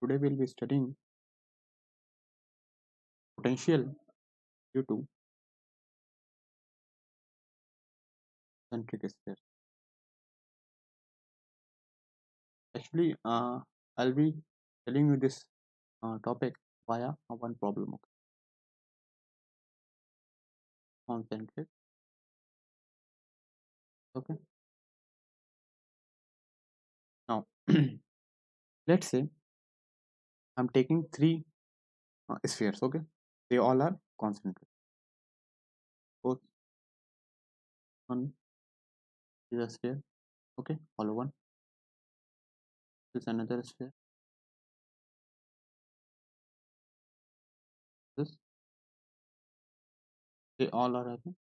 Today we'll be studying potential due to concentric sphere. Actually, I'll be telling you this topic via one problem. Okay? Concentric. Okay. Now, let's say I'm taking three spheres. Okay, they all are concentric. Both one is a sphere. Okay, hollow one. This is another sphere. This they all are having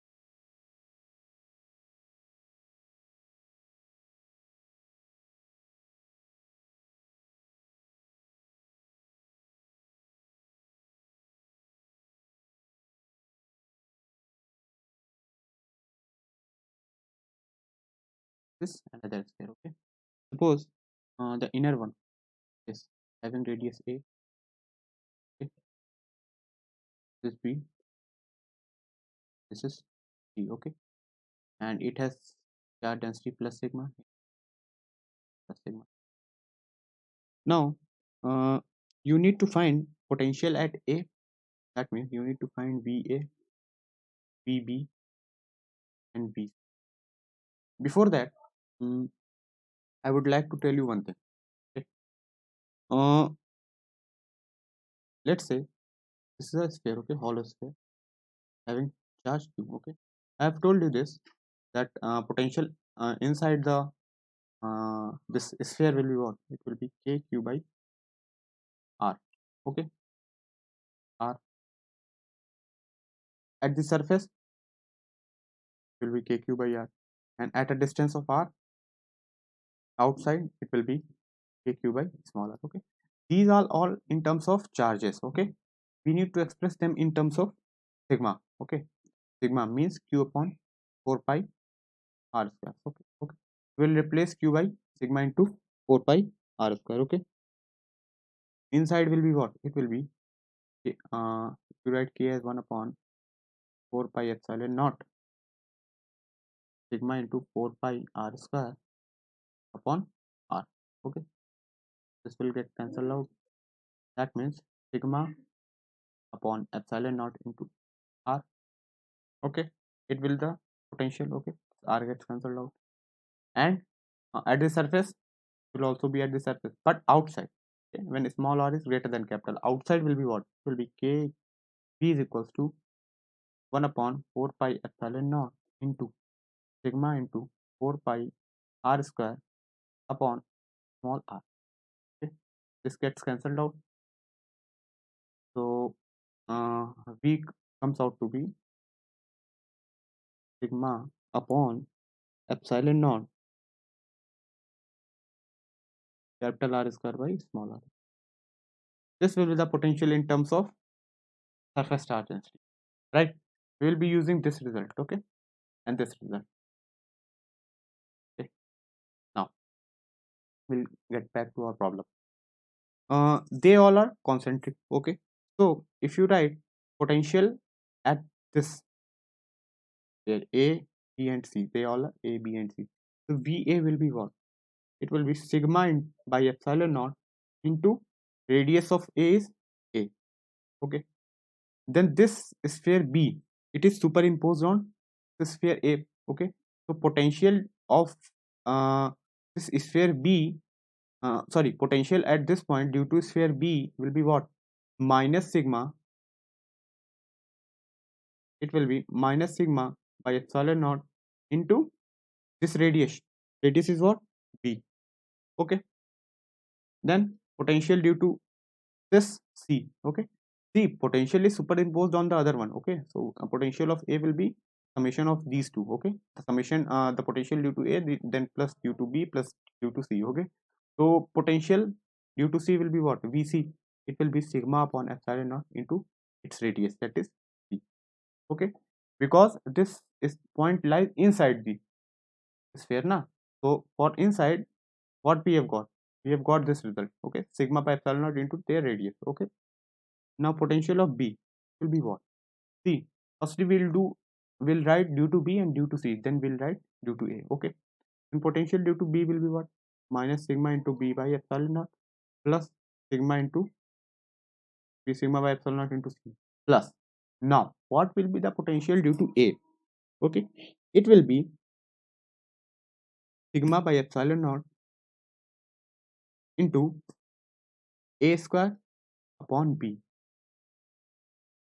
this another sphere. Okay. Suppose the inner one is having radius a. Okay. This b. This is c. Okay, and it has charge density plus sigma. Plus sigma. Now, you need to find potential at A. That means you need to find VA, VB, and B. Before that, mm, I would like to tell you one thing. Okay? Uh, let's say this is a sphere, okay, hollow sphere having charge Q. Okay, I have told you this that potential inside the this sphere will be what? It will be KQ by R. Okay, R at the surface will be KQ by R, and at a distance of R outside it will be kq by smaller. Okay, these are all in terms of charges. Okay, we need to express them in terms of sigma. Okay, sigma means q upon 4 pi r square. Okay, okay, we'll replace q by sigma into 4 pi r square. Okay, inside will be what? It will be if you write k as 1 upon 4 pi epsilon naught sigma into 4 pi r square upon r. Okay, this will get cancelled out. That means sigma upon epsilon naught into r. Okay, it will the potential. Okay, r gets cancelled out, and at the surface will also be at the surface, but outside. Okay, when small r is greater than capital, outside will be what? It will be k b is equals to 1 upon 4 pi epsilon naught into sigma into 4 pi r square upon small r. Okay, this gets cancelled out, so v comes out to be sigma upon epsilon naught capital R square by small r. This will be the potential in terms of surface charge density, right? We will be using this result. Okay, and this result. Okay, now we'll get back to our problem. They all are concentric. Okay, so if you write potential at this where A, B and C, they all are A, B and C, so VA will be what? It will be sigma by epsilon naught into radius of A is A. Okay, then this sphere B, it is superimposed on the sphere A. Okay, so potential of this sphere B, sorry, potential at this point due to sphere B will be what? Minus sigma. It will be minus sigma by epsilon naught into this radius. Radius is what? B. Okay, then potential due to this C. Okay, see, potential is superimposed on the other one. Okay, so potential of A will be summation of these two. Okay, the summation the potential due to A then plus due to B plus due to C. Okay, so potential due to C will be what? VC. It will be sigma upon epsilon naught into its radius, that is C. Okay, because this is point lies inside the sphere na, so for inside what we have got? we have got this result. Okay, sigma by epsilon naught into their radius. Okay, now potential of B will be what? See, firstly we'll write due to B and due to C, then we'll write due to A. Okay, and potential due to B will be what? Minus sigma into B by epsilon naught plus sigma into B sigma by epsilon naught into C plus. Now what will be the potential due to A? Okay, it will be sigma by epsilon naught into A square upon B,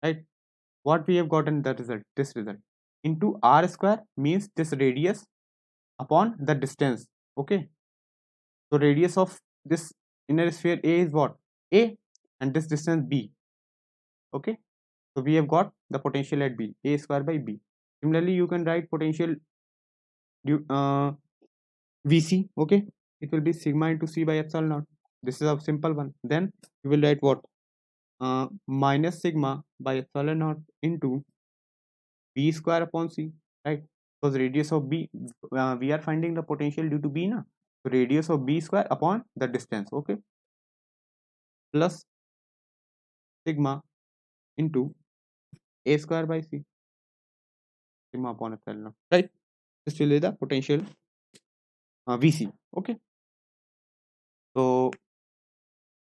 right? What we have gotten the result, this result, into R square means this radius upon the distance. Okay, so radius of this inner sphere A is what? A, and this distance B. Okay, so we have got the potential at B, A square by B. Similarly, you can write potential VC. Okay, it will be sigma into C by epsilon naught. This is a simple one. Then you will write what? Minus sigma by epsilon naught into B square upon C, right? Because radius of B, we are finding the potential due to B, na? So radius of B square upon the distance. Okay, plus sigma into A square by C, sigma upon epsilon naught, right? This will be the potential VC. Okay, so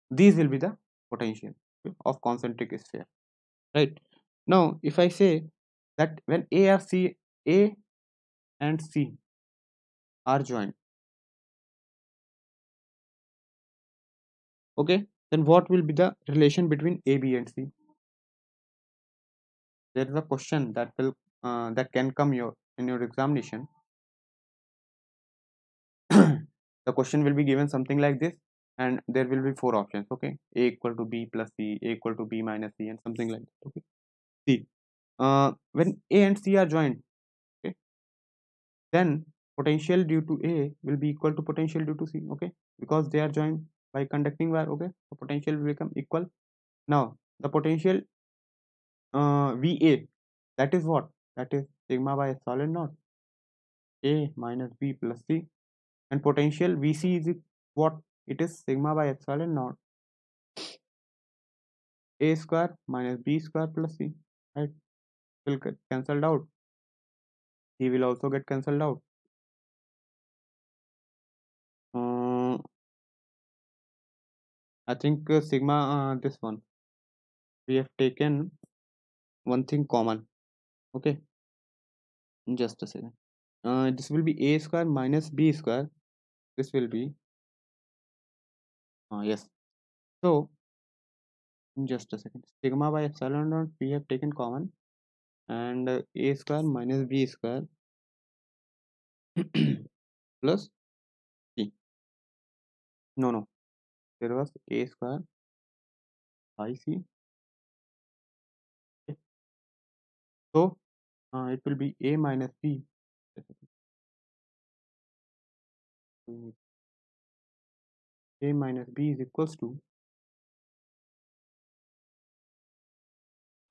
these will be the potential, okay, of concentric sphere, right? Now if I say that when A and C are joined, okay, then what will be the relation between A, B and C? There is a question that will that can come in your examination. The question will be given something like this, and there will be 4 options. Okay, A equal to B plus C, A equal to B minus C, and something like that. Okay, see, when A and C are joined, okay, then potential due to A will be equal to potential due to C. Okay, because they are joined by conducting wire. Okay, so potential will become equal. Now the potential VA, that is what? That is sigma by epsilon naught A minus B plus C, and potential VC is what? It is sigma by epsilon naught A square minus B square plus C, right? Will get cancelled out. C will also get cancelled out. I think sigma, this one, we have taken one thing common. Okay, just a second. This will be A square minus B square. This will be yes. So just a second. Sigma by epsilon naught we have taken common, and A square minus B square plus C. No, there was A square by C. Okay. So it will be A minus B. A minus B is equals to,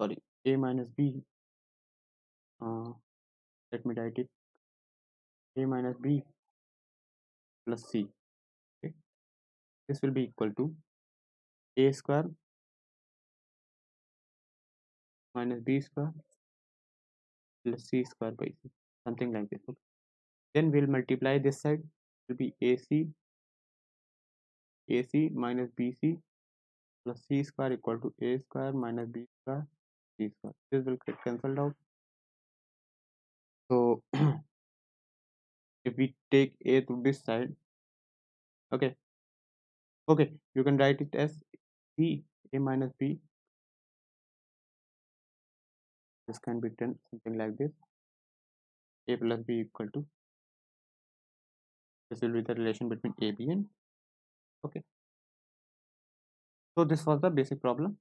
sorry, A minus B, let me write it, A minus B plus C. Okay, this will be equal to A square minus B square plus C square by C, something like this. Okay, then we'll multiply this side. It will be AC minus BC plus C square equal to A square minus B square C square. This will get cancelled out. So if we take A to this side, okay, you can write it as C A minus B. This can be done something like this. A plus B equal to, this will be the relation between A, B and, okay. So this was the basic problem.